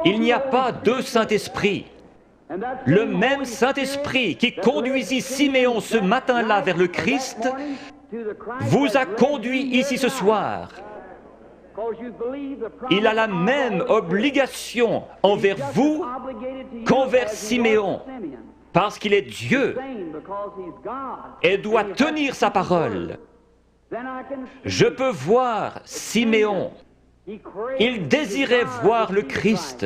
Il n'y a pas deux Saint-Esprit. Le même Saint-Esprit qui conduisit Siméon ce matin-là vers le Christ vous a conduit ici ce soir. Il a la même obligation envers vous qu'envers Siméon, parce qu'il est Dieu et doit tenir sa parole. Je peux voir Siméon. Il désirait voir le Christ.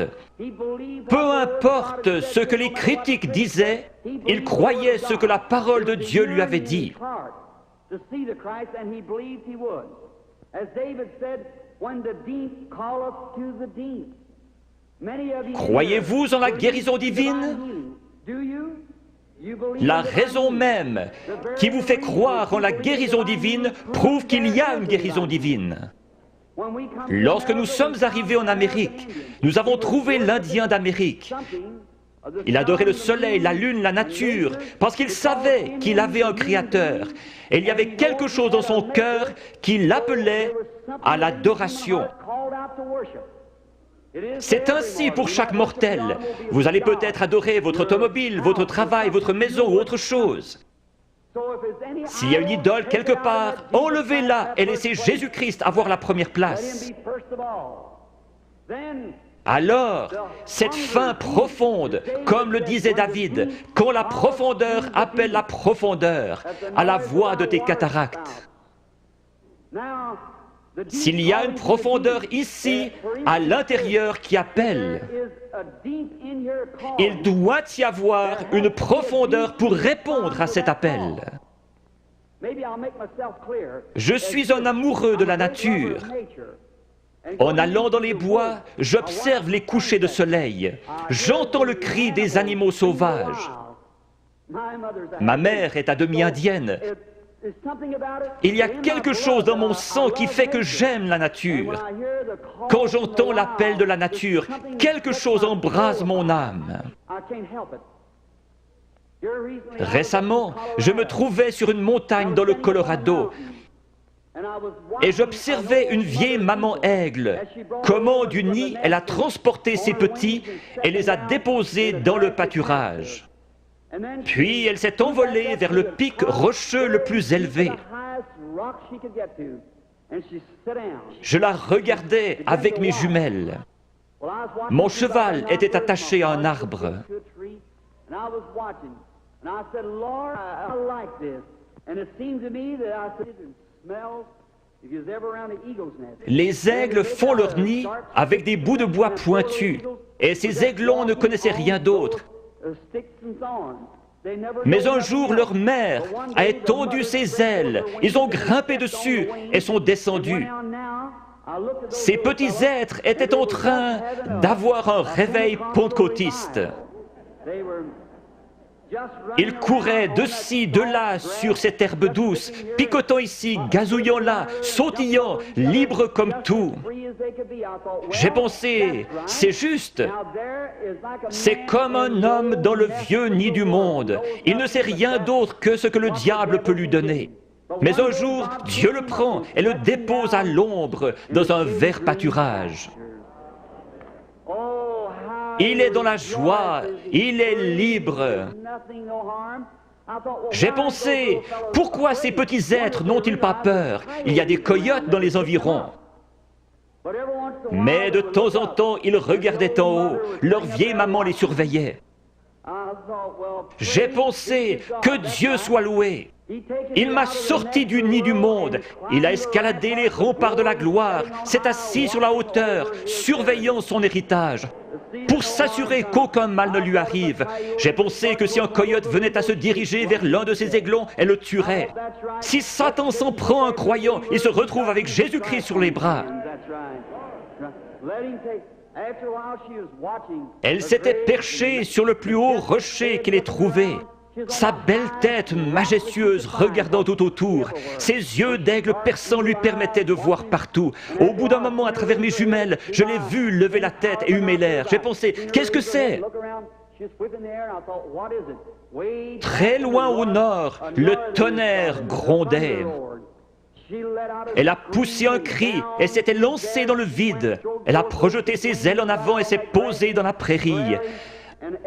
Peu importe ce que les critiques disaient, il croyait ce que la parole de Dieu lui avait dit. Croyez-vous en la guérison divine? La raison même qui vous fait croire en la guérison divine prouve qu'il y a une guérison divine. Lorsque nous sommes arrivés en Amérique, nous avons trouvé l'Indien d'Amérique. Il adorait le soleil, la lune, la nature, parce qu'il savait qu'il avait un créateur. Et il y avait quelque chose dans son cœur qui l'appelait à l'adoration. C'est ainsi pour chaque mortel. Vous allez peut-être adorer votre automobile, votre travail, votre maison ou autre chose. S'il y a une idole quelque part, enlevez-la et laissez Jésus-Christ avoir la première place. Alors, cette faim profonde, comme le disait David, quand la profondeur appelle la profondeur, à la voix de tes cataractes. S'il y a une profondeur ici, à l'intérieur qui appelle, il doit y avoir une profondeur pour répondre à cet appel. Je suis un amoureux de la nature. En allant dans les bois, j'observe les couchers de soleil. J'entends le cri des animaux sauvages. Ma mère est à demi indienne. Il y a quelque chose dans mon sang qui fait que j'aime la nature. Quand j'entends l'appel de la nature, quelque chose embrase mon âme. Récemment, je me trouvais sur une montagne dans le Colorado et j'observais une vieille maman aigle. Comment du nid, elle a transporté ses petits et les a déposés dans le pâturage. Puis elle s'est envolée vers le pic rocheux le plus élevé. Je la regardais avec mes jumelles. Mon cheval était attaché à un arbre. Les aigles font leur nid avec des bouts de bois pointus, et ces aiglons ne connaissaient rien d'autre. Mais un jour, leur mère a étendu ses ailes, ils ont grimpé dessus et sont descendus. Ces petits êtres étaient en train d'avoir un réveil pentecôtiste. Ils couraient de ci, de là sur cette herbe douce, picotant ici, gazouillant là, sautillant, libres comme tout. J'ai pensé, c'est juste. C'est comme un homme dans le vieux nid du monde. Il ne sait rien d'autre que ce que le diable peut lui donner. Mais un jour, Dieu le prend et le dépose à l'ombre dans un vert pâturage. Il est dans la joie, il est libre. J'ai pensé, pourquoi ces petits êtres n'ont-ils pas peur? Il y a des coyotes dans les environs. Mais de temps en temps, ils regardaient en haut, leur vieille maman les surveillait. J'ai pensé, que Dieu soit loué. Il m'a sorti du nid du monde, il a escaladé les remparts de la gloire, s'est assis sur la hauteur, surveillant son héritage, pour s'assurer qu'aucun mal ne lui arrive. J'ai pensé que si un coyote venait à se diriger vers l'un de ses aiglons, elle le tuerait. Si Satan s'en prend un croyant, il se retrouve avec Jésus-Christ sur les bras. Elle s'était perchée sur le plus haut rocher qu'elle ait trouvé. Sa belle tête majestueuse regardant tout autour, ses yeux d'aigle perçants lui permettaient de voir partout. Au bout d'un moment, à travers mes jumelles, je l'ai vue lever la tête et humer l'air. J'ai pensé, qu'est-ce que c'est? Très loin au nord, le tonnerre grondait. Elle a poussé un cri et s'était lancée dans le vide. Elle a projeté ses ailes en avant et s'est posée dans la prairie.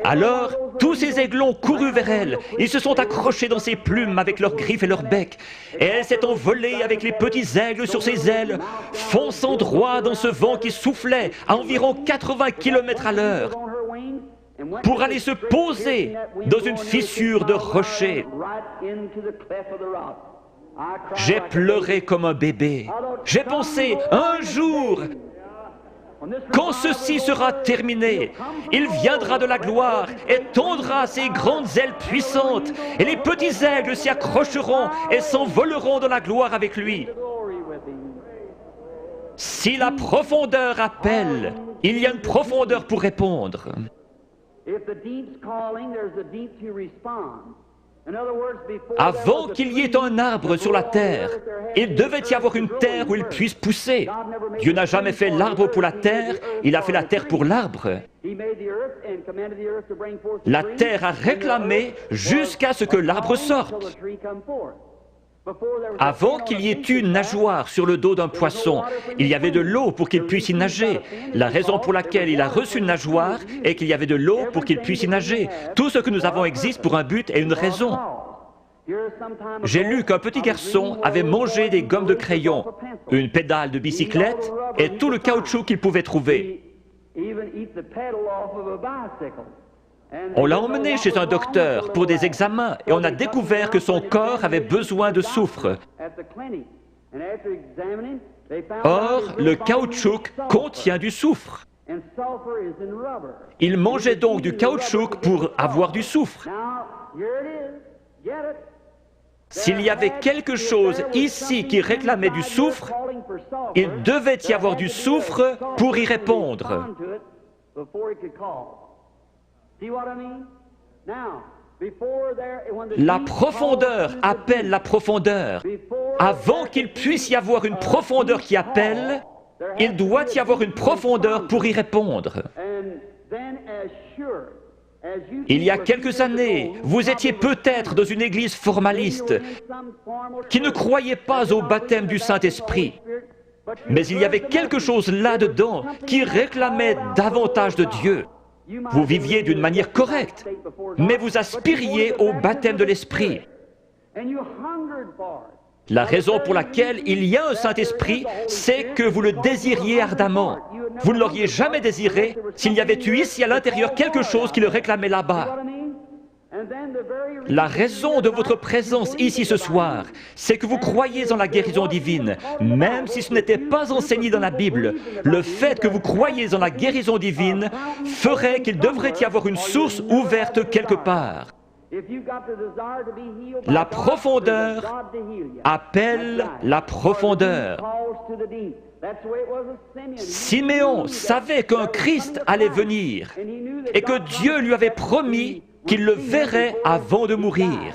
Alors, tous ces aiglons courus vers elle. Ils se sont accrochés dans ses plumes avec leurs griffes et leurs becs. Et elle s'est envolée avec les petits aigles sur ses ailes, fonçant droit dans ce vent qui soufflait à environ 80 km à l'heure, pour aller se poser dans une fissure de rocher. J'ai pleuré comme un bébé. J'ai pensé, un jour, quand ceci sera terminé, il viendra de la gloire et tendra ses grandes ailes puissantes, et les petits aigles s'y accrocheront et s'envoleront dans la gloire avec lui. Si la profondeur appelle, il y a une profondeur pour répondre. Avant qu'il y ait un arbre sur la terre, il devait y avoir une terre où il puisse pousser. Dieu n'a jamais fait l'arbre pour la terre, il a fait la terre pour l'arbre. La terre a réclamé jusqu'à ce que l'arbre sorte. Avant qu'il y ait une nageoire sur le dos d'un poisson, il y avait de l'eau pour qu'il puisse y nager. La raison pour laquelle il a reçu une nageoire est qu'il y avait de l'eau pour qu'il puisse y nager. Tout ce que nous avons existe pour un but et une raison. J'ai lu qu'un petit garçon avait mangé des gommes de crayon, une pédale de bicyclette et tout le caoutchouc qu'il pouvait trouver. On l'a emmené chez un docteur pour des examens et on a découvert que son corps avait besoin de soufre. Or, le caoutchouc contient du soufre. Il mangeait donc du caoutchouc pour avoir du soufre. S'il y avait quelque chose ici qui réclamait du soufre, il devait y avoir du soufre pour y répondre. La profondeur appelle la profondeur. Avant qu'il puisse y avoir une profondeur qui appelle, il doit y avoir une profondeur pour y répondre. Il y a quelques années, vous étiez peut-être dans une église formaliste qui ne croyait pas au baptême du Saint-Esprit. Mais il y avait quelque chose là-dedans qui réclamait davantage de Dieu. Vous viviez d'une manière correcte, mais vous aspiriez au baptême de l'Esprit. La raison pour laquelle il y a un Saint-Esprit, c'est que vous le désiriez ardemment. Vous ne l'auriez jamais désiré s'il y avait eu ici à l'intérieur quelque chose qui le réclamait là-bas. La raison de votre présence ici ce soir, c'est que vous croyez en la guérison divine, même si ce n'était pas enseigné dans la Bible. Le fait que vous croyez en la guérison divine ferait qu'il devrait y avoir une source ouverte quelque part. La profondeur appelle la profondeur. Siméon savait qu'un Christ allait venir et que Dieu lui avait promis qu'il le verrait avant de mourir.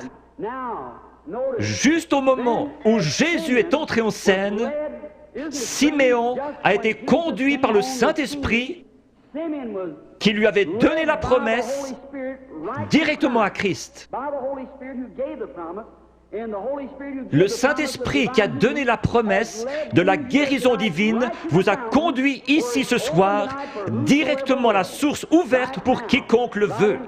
Juste au moment où Jésus est entré en scène, Siméon a été conduit par le Saint-Esprit qui lui avait donné la promesse directement à Christ. Le Saint-Esprit qui a donné la promesse de la guérison divine vous a conduit ici ce soir directement à la source ouverte pour quiconque le veut.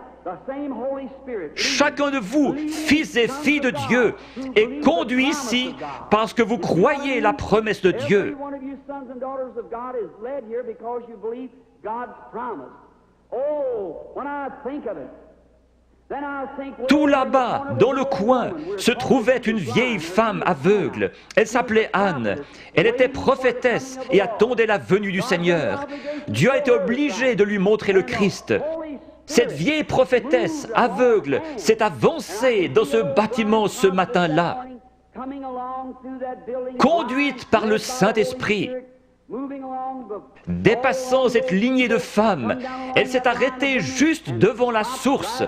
Chacun de vous, fils et filles de Dieu, est conduit ici parce que vous croyez la promesse de Dieu. Tout là-bas, dans le coin, se trouvait une vieille femme aveugle. Elle s'appelait Anne. Elle était prophétesse et attendait la venue du Seigneur. Dieu a été obligé de lui montrer le Christ. Cette vieille prophétesse aveugle s'est avancée dans ce bâtiment ce matin-là, conduite par le Saint-Esprit. Dépassant cette lignée de femmes, elle s'est arrêtée juste devant la source,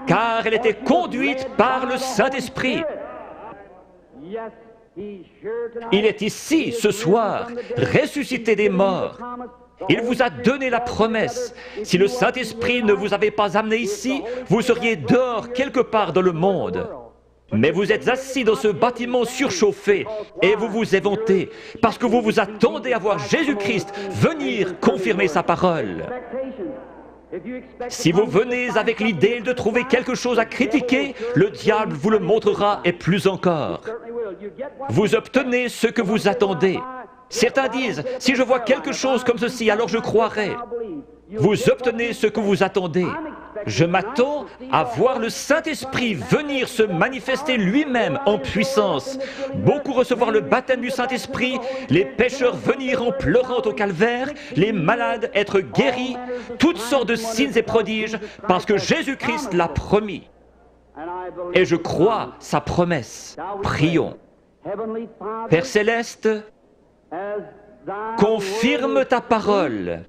car elle était conduite par le Saint-Esprit. Il est ici, ce soir, ressuscité des morts. Il vous a donné la promesse. Si le Saint-Esprit ne vous avait pas amené ici, vous seriez dehors quelque part dans le monde. Mais vous êtes assis dans ce bâtiment surchauffé et vous vous éventez parce que vous vous attendez à voir Jésus-Christ venir confirmer sa parole. Si vous venez avec l'idée de trouver quelque chose à critiquer, le diable vous le montrera et plus encore. Vous obtenez ce que vous attendez. Certains disent, si je vois quelque chose comme ceci, alors je croirai. Vous obtenez ce que vous attendez. Je m'attends à voir le Saint-Esprit venir se manifester lui-même en puissance. Beaucoup recevoir le baptême du Saint-Esprit, les pécheurs venir en pleurant au calvaire, les malades être guéris, toutes sortes de signes et prodiges, parce que Jésus-Christ l'a promis. Et je crois sa promesse. Prions. Père Céleste, confirme ta parole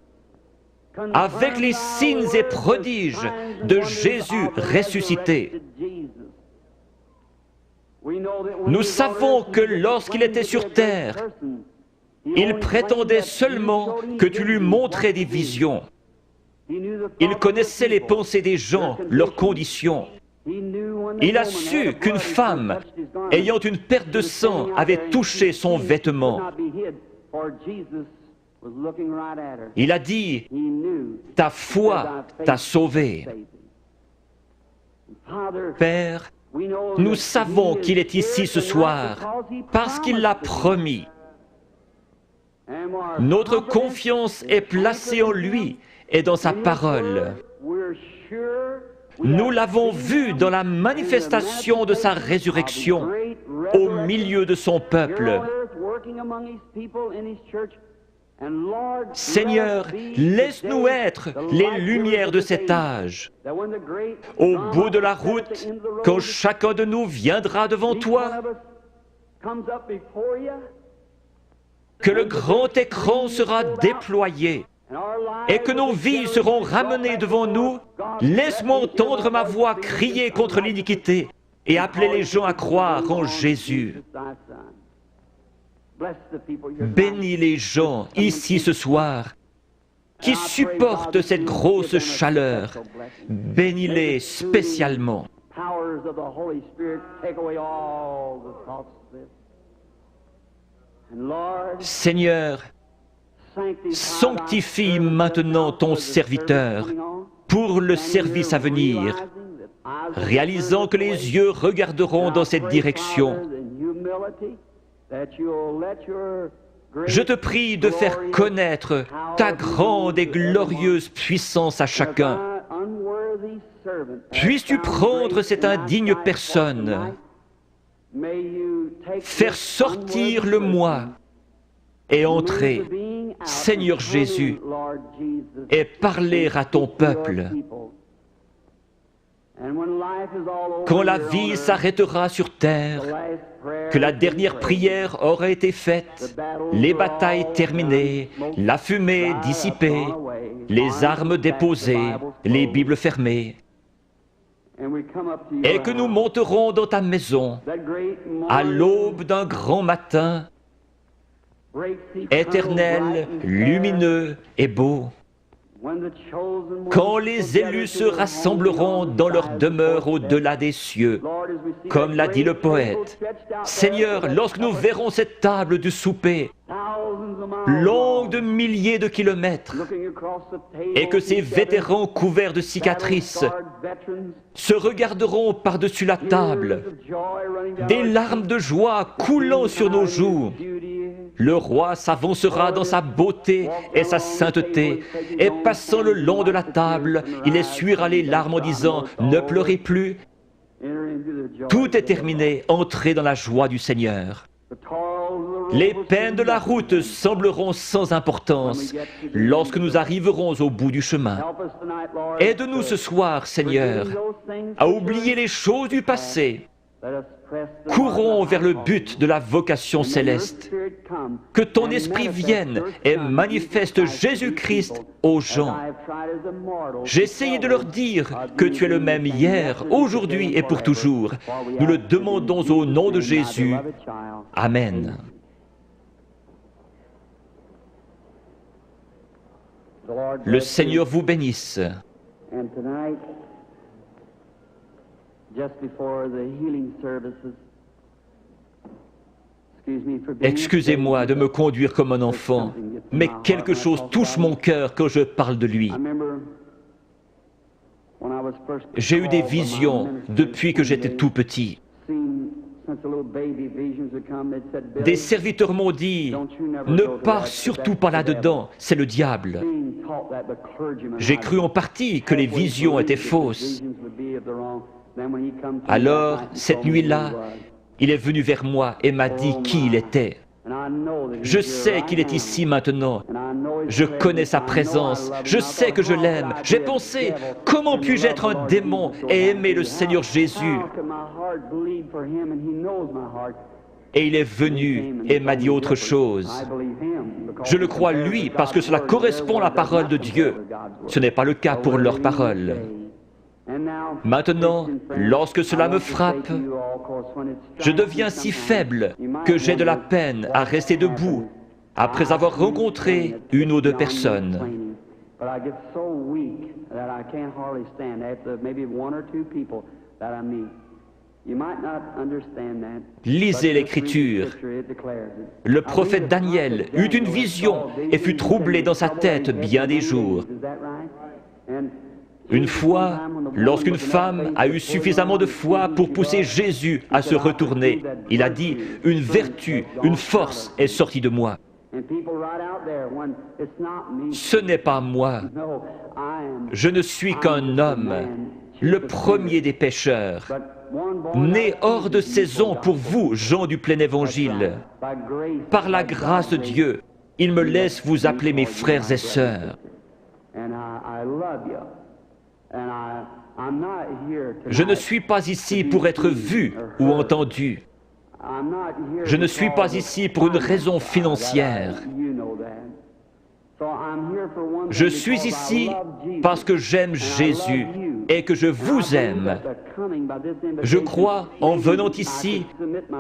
avec les signes et prodiges de Jésus ressuscité. Nous savons que lorsqu'il était sur terre, il prétendait seulement que tu lui montrais des visions. Il connaissait les pensées des gens, leurs conditions. Il a su qu'une femme, ayant une perte de sang, avait touché son vêtement. Il a dit, ta foi t'a sauvé. Père, nous savons qu'il est ici ce soir parce qu'il l'a promis. Notre confiance est placée en lui et dans sa parole. Nous l'avons vu dans la manifestation de sa résurrection au milieu de son peuple. Seigneur, laisse-nous être les lumières de cet âge. Au bout de la route, quand chacun de nous viendra devant toi, que le grand écran sera déployé et que nos vies seront ramenées devant nous, laisse-moi entendre ma voix crier contre l'iniquité et appeler les gens à croire en Jésus. Bénis les gens ici ce soir qui supportent cette grosse chaleur. Bénis-les spécialement. Seigneur, sanctifie maintenant ton serviteur pour le service à venir, réalisant que les yeux regarderont dans cette direction. Je te prie de faire connaître ta grande et glorieuse puissance à chacun. Puisses-tu prendre cette indigne personne, faire sortir le moi et entrer, Seigneur Jésus, et parler à ton peuple. Quand la vie s'arrêtera sur terre, que la dernière prière aura été faite, les batailles terminées, la fumée dissipée, les armes déposées, les Bibles fermées, et que nous monterons dans ta maison à l'aube d'un grand matin, éternel, lumineux et beau, quand les élus se rassembleront dans leur demeure au-delà des cieux, comme l'a dit le poète. Seigneur, lorsque nous verrons cette table du souper, longue de milliers de kilomètres, et que ces vétérans couverts de cicatrices se regarderont par-dessus la table, des larmes de joie coulant sur nos joues, le roi s'avancera dans sa beauté et sa sainteté, et passant le long de la table, il essuiera les larmes en disant « Ne pleurez plus ». Tout est terminé, entrez dans la joie du Seigneur. Les peines de la route sembleront sans importance lorsque nous arriverons au bout du chemin. Aide-nous ce soir, Seigneur, à oublier les choses du passé. Courons vers le but de la vocation céleste. Que ton esprit vienne et manifeste Jésus-Christ aux gens. J'ai essayé de leur dire que tu es le même hier, aujourd'hui et pour toujours. Nous le demandons au nom de Jésus. Amen. Le Seigneur vous bénisse. Excusez-moi de me conduire comme un enfant, mais quelque chose touche mon cœur quand je parle de lui. J'ai eu des visions depuis que j'étais tout petit. Des serviteurs m'ont dit, ne pars surtout pas là-dedans, c'est le diable. J'ai cru en partie que les visions étaient fausses. Alors, cette nuit-là, il est venu vers moi et m'a dit qui il était. Je sais qu'il est ici maintenant. Je connais sa présence. Je sais que je l'aime. J'ai pensé, comment puis-je être un démon et aimer le Seigneur Jésus? Et il est venu et m'a dit autre chose. Je le crois lui parce que cela correspond à la parole de Dieu. Ce n'est pas le cas pour leur parole. Maintenant, lorsque cela me frappe, je deviens si faible que j'ai de la peine à rester debout après avoir rencontré une ou deux personnes. Lisez l'Écriture. Le prophète Daniel eut une vision et fut troublé dans sa tête bien des jours. Une fois, lorsqu'une femme a eu suffisamment de foi pour pousser Jésus à se retourner, il a dit, une vertu, une force est sortie de moi. Ce n'est pas moi. Je ne suis qu'un homme, le premier des pécheurs, né hors de saison pour vous, gens du plein évangile. Par la grâce de Dieu, il me laisse vous appeler mes frères et sœurs. Je ne suis pas ici pour être vu ou entendu. Je ne suis pas ici pour une raison financière. Je suis ici parce que j'aime Jésus et que je vous aime. Je crois, en venant ici,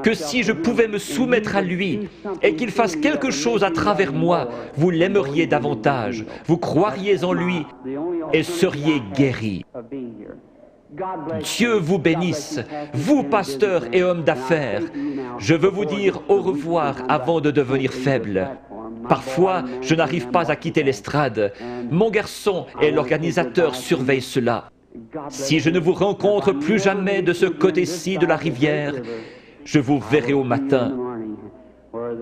que si je pouvais me soumettre à lui et qu'il fasse quelque chose à travers moi, vous l'aimeriez davantage, vous croiriez en lui et seriez guéris. Dieu vous bénisse, vous pasteurs et hommes d'affaires. Je veux vous dire au revoir avant de devenir faible. Parfois, je n'arrive pas à quitter l'estrade. Mon garçon et l'organisateur surveillent cela. Si je ne vous rencontre plus jamais de ce côté-ci de la rivière, je vous verrai au matin.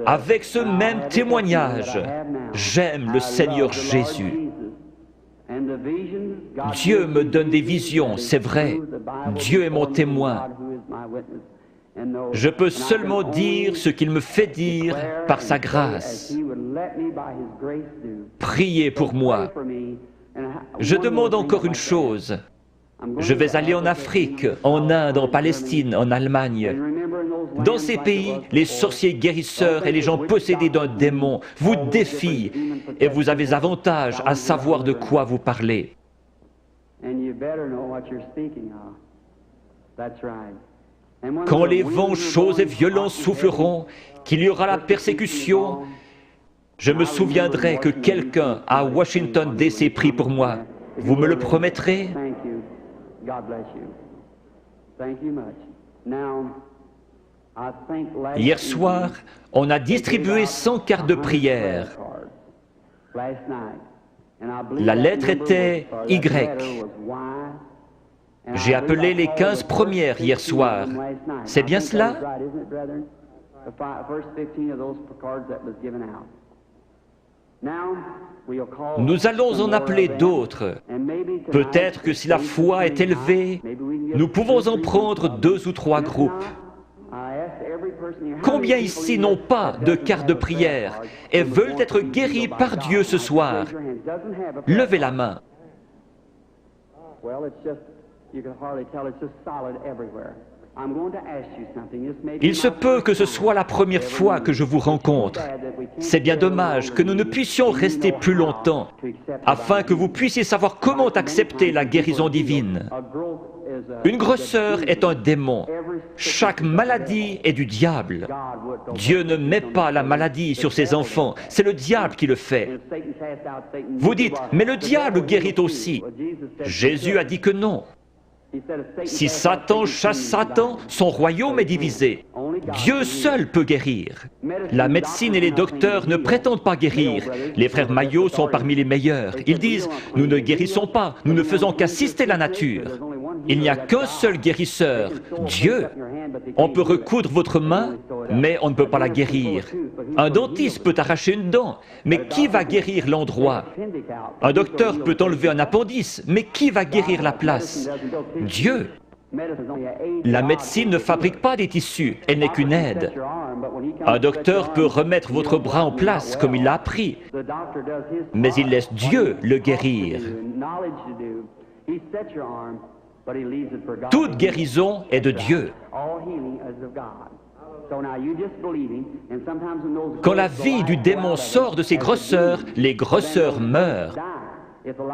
Avec ce même témoignage, j'aime le Seigneur Jésus. Dieu me donne des visions, c'est vrai. Dieu est mon témoin. Je peux seulement dire ce qu'il me fait dire par sa grâce. Priez pour moi. Je demande encore une chose. Je vais aller en Afrique, en Inde, en Palestine, en Allemagne. Dans ces pays, les sorciers guérisseurs et les gens possédés d'un démon vous défient et vous avez avantage à savoir de quoi vous parlez. Quand les vents chauds et violents souffleront, qu'il y aura la persécution, je me souviendrai que quelqu'un à Washington D.C. prie pour moi. Vous me le promettrez? Hier soir, on a distribué 100 cartes de prière. La lettre était Y. J'ai appelé les 15 premières hier soir. C'est bien cela? Nous allons en appeler d'autres. Peut-être que si la foi est élevée, nous pouvons en prendre 2 ou 3 groupes. Combien ici n'ont pas de carte de prière et veulent être guéris par Dieu ce soir? Levez la main. Il se peut que ce soit la première fois que je vous rencontre. C'est bien dommage que nous ne puissions rester plus longtemps, afin que vous puissiez savoir comment accepter la guérison divine. Une grosseur est un démon. Chaque maladie est du diable. Dieu ne met pas la maladie sur ses enfants, c'est le diable qui le fait. Vous dites, mais le diable guérit aussi. Jésus a dit que non. Si Satan chasse Satan, son royaume est divisé. Dieu seul peut guérir. La médecine et les docteurs ne prétendent pas guérir. Les frères Maillot sont parmi les meilleurs. Ils disent « Nous ne guérissons pas, nous ne faisons qu'assister la nature. » Il n'y a qu'un seul guérisseur, Dieu. On peut recoudre votre main, mais on ne peut pas la guérir. Un dentiste peut arracher une dent, mais qui va guérir l'endroit? Un docteur peut enlever un appendice, mais qui va guérir la place? Dieu. La médecine ne fabrique pas des tissus, elle n'est qu'une aide. Un docteur peut remettre votre bras en place comme il l'a appris, mais il laisse Dieu le guérir. Toute guérison est de Dieu. Quand la vie du démon sort de ses grosseurs, les grosseurs meurent.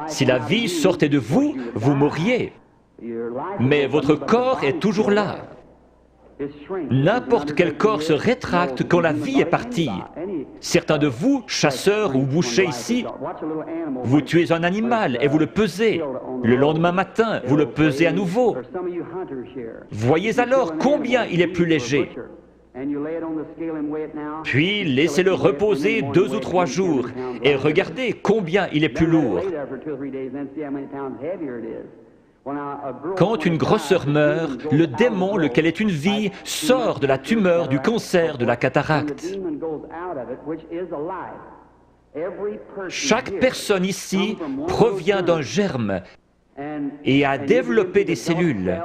Si la vie sortait de vous, vous mourriez. Mais votre corps est toujours là. N'importe quel corps se rétracte quand la vie est partie. Certains de vous, chasseurs ou bouchers ici, vous tuez un animal et vous le pesez. Le lendemain matin, vous le pesez à nouveau. Voyez alors combien il est plus léger. Puis laissez-le reposer 2 ou 3 jours et regardez combien il est plus lourd. Quand une grosseur meurt, le démon, lequel est une vie, sort de la tumeur, du cancer, de la cataracte. Chaque personne ici provient d'un germe et a développé des cellules.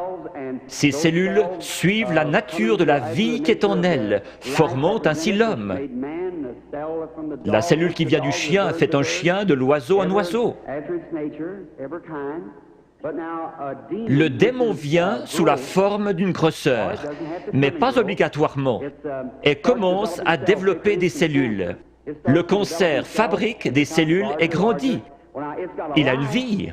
Ces cellules suivent la nature de la vie qui est en elles, formant ainsi l'homme. La cellule qui vient du chien fait un chien, de l'oiseau un oiseau. Le démon vient sous la forme d'une grosseur, mais pas obligatoirement, et commence à développer des cellules. Le cancer fabrique des cellules et grandit. Il a une vie.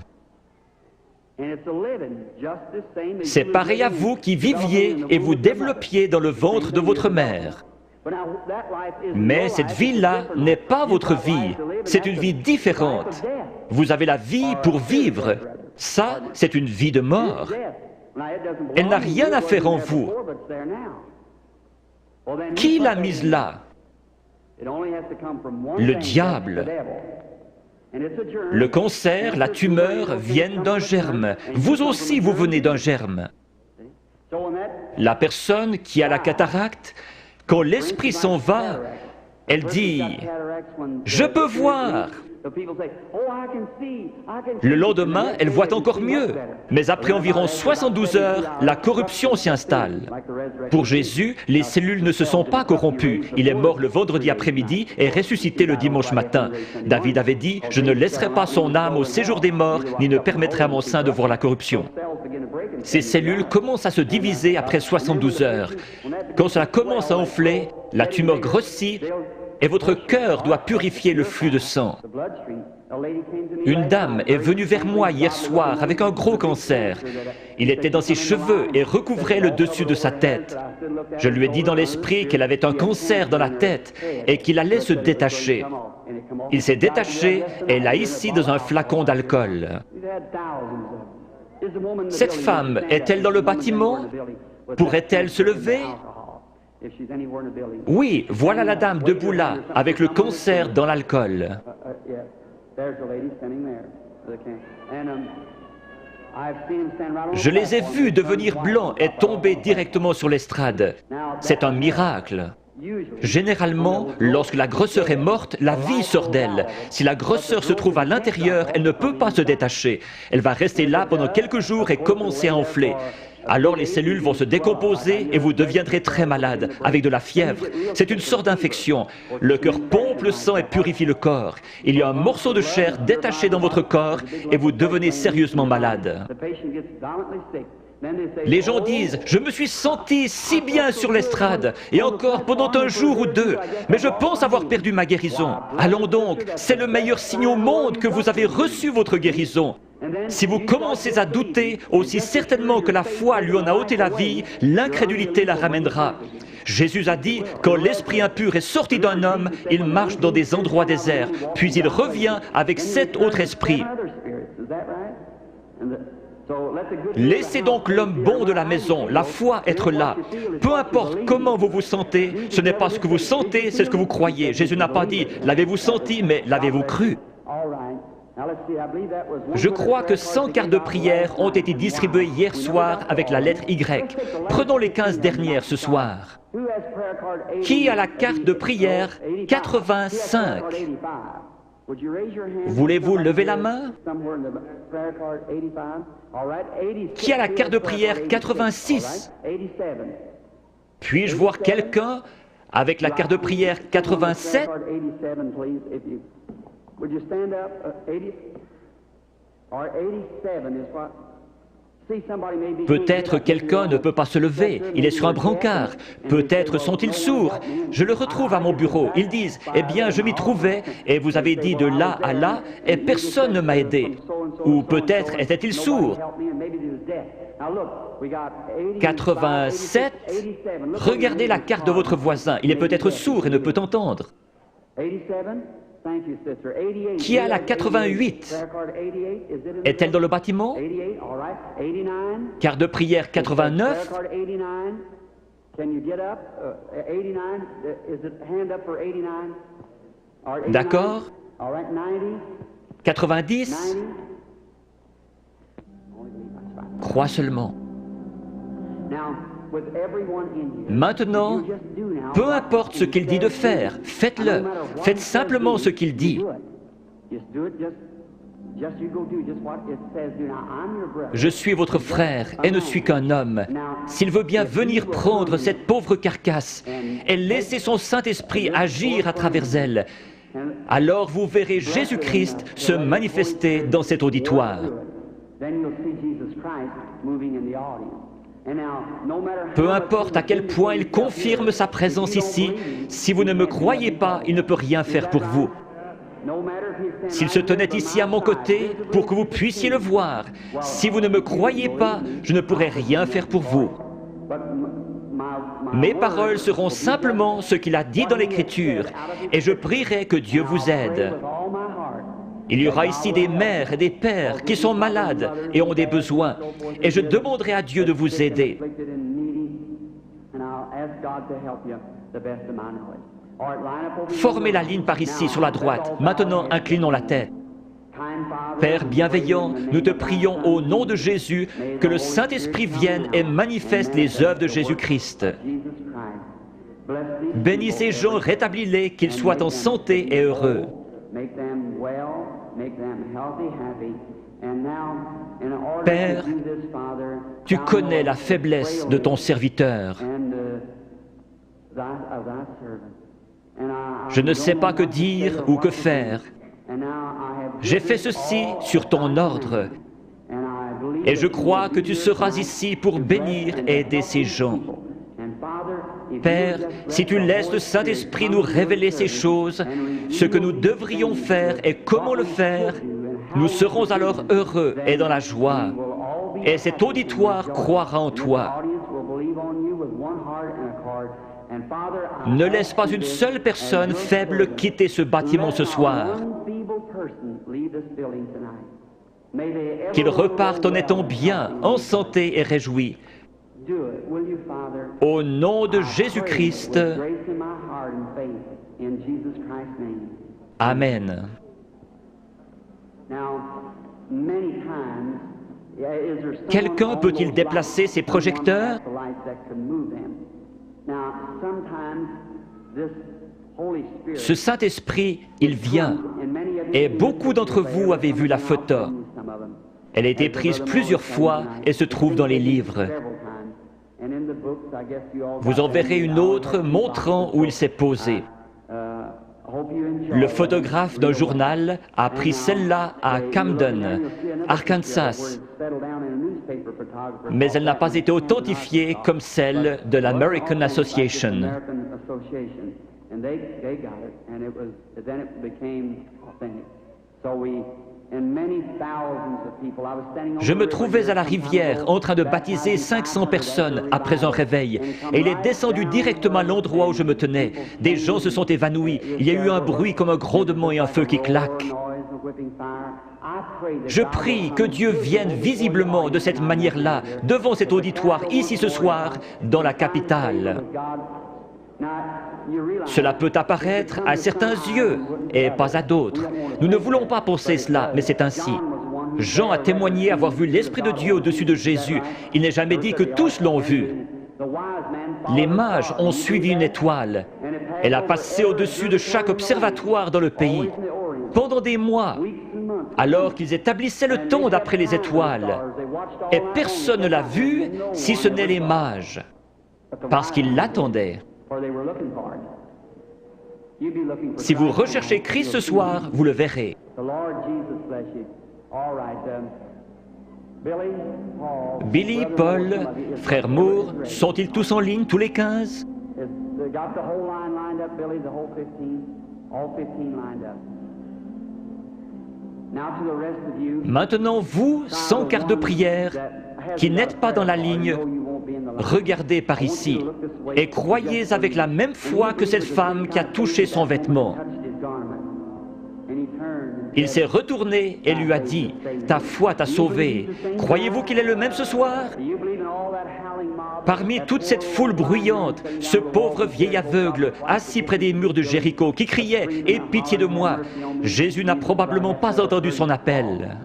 C'est pareil à vous qui viviez et vous développiez dans le ventre de votre mère. Mais cette vie-là n'est pas votre vie, c'est une vie différente. Vous avez la vie pour vivre. Ça, c'est une vie de mort. Elle n'a rien à faire en vous. Qui l'a mise là? Le diable. Le cancer, la tumeur viennent d'un germe. Vous aussi, vous venez d'un germe. La personne qui a la cataracte, quand l'esprit s'en va, elle dit « Je peux voir ». Le lendemain, elle voit encore mieux. Mais après environ 72 heures, la corruption s'y installe. Pour Jésus, les cellules ne se sont pas corrompues. Il est mort le vendredi après-midi et ressuscité le dimanche matin. David avait dit « Je ne laisserai pas son âme au séjour des morts, ni ne permettrai à mon sein de voir la corruption ». Ces cellules commencent à se diviser après 72 heures. Quand cela commence à enfler, la tumeur grossit et votre cœur doit purifier le flux de sang. Une dame est venue vers moi hier soir avec un gros cancer. Il était dans ses cheveux et recouvrait le dessus de sa tête. Je lui ai dit dans l'esprit qu'elle avait un cancer dans la tête et qu'il allait se détacher. Il s'est détaché et l'a ici dans un flacon d'alcool. Cette femme est-elle dans le bâtiment? Pourrait-elle se lever? Oui, voilà la dame debout là, avec le cancer dans l'alcool. Je les ai vus devenir blancs et tomber directement sur l'estrade. C'est un miracle. Généralement, lorsque la grosseur est morte, la vie sort d'elle. Si la grosseur se trouve à l'intérieur, elle ne peut pas se détacher. Elle va rester là pendant quelques jours et commencer à enfler. Alors les cellules vont se décomposer et vous deviendrez très malade, avec de la fièvre. C'est une sorte d'infection. Le cœur pompe le sang et purifie le corps. Il y a un morceau de chair détaché dans votre corps et vous devenez sérieusement malade. Les gens disent « Je me suis senti si bien sur l'estrade, et encore pendant un jour ou deux, mais je pense avoir perdu ma guérison. » Allons donc, c'est le meilleur signe au monde que vous avez reçu votre guérison. Si vous commencez à douter, aussi certainement que la foi lui en a ôté la vie, l'incrédulité la ramènera. Jésus a dit, quand l'esprit impur est sorti d'un homme, il marche dans des endroits déserts, puis il revient avec 7 autres esprits. Laissez donc l'homme bon de la maison, la foi, être là. Peu importe comment vous vous sentez, ce n'est pas ce que vous sentez, c'est ce que vous croyez. Jésus n'a pas dit « l'avez-vous senti », mais « l'avez-vous cru ». Je crois que 100 cartes de prière ont été distribuées hier soir avec la lettre Y. Prenons les 15 dernières ce soir. Qui a la carte de prière 85? Voulez-vous lever la main? Qui a la carte de prière 86? Puis-je voir quelqu'un avec la carte de prière 87? Peut-être quelqu'un ne peut pas se lever, il est sur un brancard. Peut-être sont-ils sourds. Je le retrouve à mon bureau. Ils disent, eh bien, je m'y trouvais, et vous avez dit de là à là, et personne ne m'a aidé. Ou peut-être était-il sourd. 87, regardez la carte de votre voisin, il est peut-être sourd et ne peut entendre. Qui a la 88? Est-elle dans le bâtiment? Carte de prière 89? D'accord. 90? Crois seulement. Maintenant, peu importe ce qu'il dit de faire, faites-le. Faites simplement ce qu'il dit. Je suis votre frère et ne suis qu'un homme. S'il veut bien venir prendre cette pauvre carcasse et laisser son Saint-Esprit agir à travers elle, alors vous verrez Jésus-Christ se manifester dans cet auditoire. Peu importe à quel point il confirme sa présence ici, si vous ne me croyez pas, il ne peut rien faire pour vous. S'il se tenait ici à mon côté pour que vous puissiez le voir, si vous ne me croyez pas, je ne pourrai rien faire pour vous. Mes paroles seront simplement ce qu'il a dit dans l'Écriture, et je prierai que Dieu vous aide. Il y aura ici des mères et des pères qui sont malades et ont des besoins, et je demanderai à Dieu de vous aider. Formez la ligne par ici, sur la droite. Maintenant, inclinons la tête. Père bienveillant, nous te prions au nom de Jésus que le Saint-Esprit vienne et manifeste les œuvres de Jésus-Christ. Bénis ces gens, rétablis-les, qu'ils soient en santé et heureux. Père, tu connais la faiblesse de ton serviteur. Je ne sais pas que dire ou que faire. J'ai fait ceci sur ton ordre, et je crois que tu seras ici pour bénir et aider ces gens. Père, si tu laisses le Saint-Esprit nous révéler ces choses, ce que nous devrions faire et comment le faire, nous serons alors heureux et dans la joie. Et cet auditoire croira en toi. Ne laisse pas une seule personne faible quitter ce bâtiment ce soir. Qu'ils repartent en étant bien, en santé et réjouis. Au nom de Jésus-Christ, Amen. Quelqu'un peut-il déplacer ses projecteurs? Ce Saint-Esprit, il vient, et beaucoup d'entre vous avez vu la photo. Elle a été prise plusieurs fois et se trouve dans les livres. Vous en verrez une autre montrant où il s'est posé. Le photographe d'un journal a pris celle-là à Camden, Arkansas, mais elle n'a pas été authentifiée comme celle de l'American Association. Je me trouvais à la rivière en train de baptiser 500 personnes après un réveil, et il est descendu directement à l'endroit où je me tenais. Des gens se sont évanouis, il y a eu un bruit comme un grondement et un feu qui claque. Je prie que Dieu vienne visiblement de cette manière-là, devant cet auditoire, ici ce soir, dans la capitale. Cela peut apparaître à certains yeux et pas à d'autres. Nous ne voulons pas penser cela, mais c'est ainsi. Jean a témoigné avoir vu l'Esprit de Dieu au-dessus de Jésus. Il n'est jamais dit que tous l'ont vu. Les mages ont suivi une étoile. Elle a passé au-dessus de chaque observatoire dans le pays pendant des mois, alors qu'ils établissaient le temps d'après les étoiles. Et personne ne l'a vue, si ce n'est les mages, parce qu'ils l'attendaient. Si vous recherchez Christ ce soir, vous le verrez. Billy, Paul, frère Moore, sont-ils tous en ligne, tous les 15? Maintenant, vous, sans carte de prière, qui n'êtes pas dans la ligne, regardez par ici et croyez avec la même foi que cette femme qui a touché son vêtement. Il s'est retourné et lui a dit, « Ta foi t'a sauvé. Croyez-vous qu'il est le même ce soir ?» Parmi toute cette foule bruyante, ce pauvre vieil aveugle, assis près des murs de Jéricho, qui criait « Aie pitié de moi !» Jésus n'a probablement pas entendu son appel.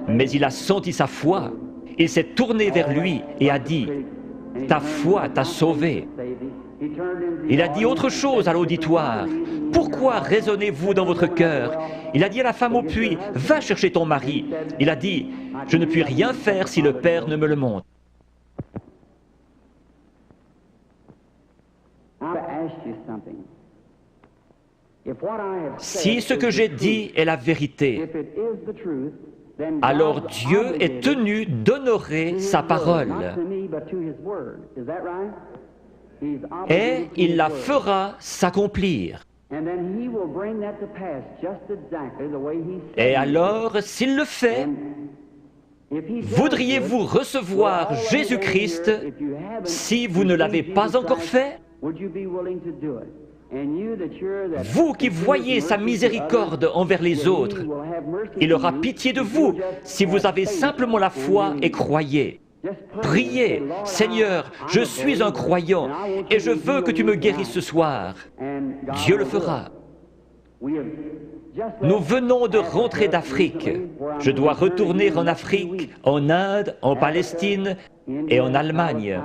Mais il a senti sa foi. Il s'est tourné vers lui et a dit, « Ta foi t'a sauvé. » Il a dit autre chose à l'auditoire. « Pourquoi raisonnez-vous dans votre cœur ?» Il a dit à la femme au puits, « Va chercher ton mari. » Il a dit, « Je ne puis rien faire si le Père ne me le montre. » Si ce que j'ai dit est la vérité, alors Dieu est tenu d'honorer sa parole. Et il la fera s'accomplir. Et alors, s'il le fait, voudriez-vous recevoir Jésus-Christ si vous ne l'avez pas encore fait? Vous qui voyez sa miséricorde envers les autres, il aura pitié de vous si vous avez simplement la foi et croyez. Priez, « Seigneur, je suis un croyant et je veux que tu me guérisses ce soir. » Dieu le fera. Nous venons de rentrer d'Afrique. Je dois retourner en Afrique, en Inde, en Palestine et en Allemagne.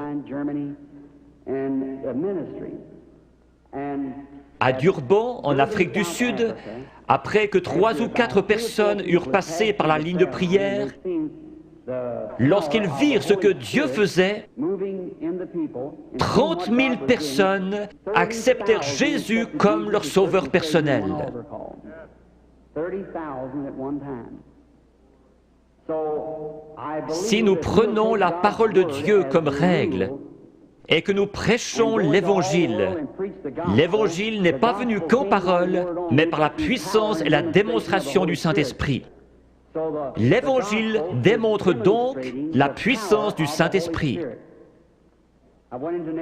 À Durban, en Afrique du Sud, après que 3 ou 4 personnes eurent passé par la ligne de prière, lorsqu'ils virent ce que Dieu faisait, 30 000 personnes acceptèrent Jésus comme leur sauveur personnel. Si nous prenons la parole de Dieu comme règle et que nous prêchons l'Évangile, l'Évangile n'est pas venu qu'en parole, mais par la puissance et la démonstration du Saint-Esprit. L'Évangile démontre donc la puissance du Saint-Esprit.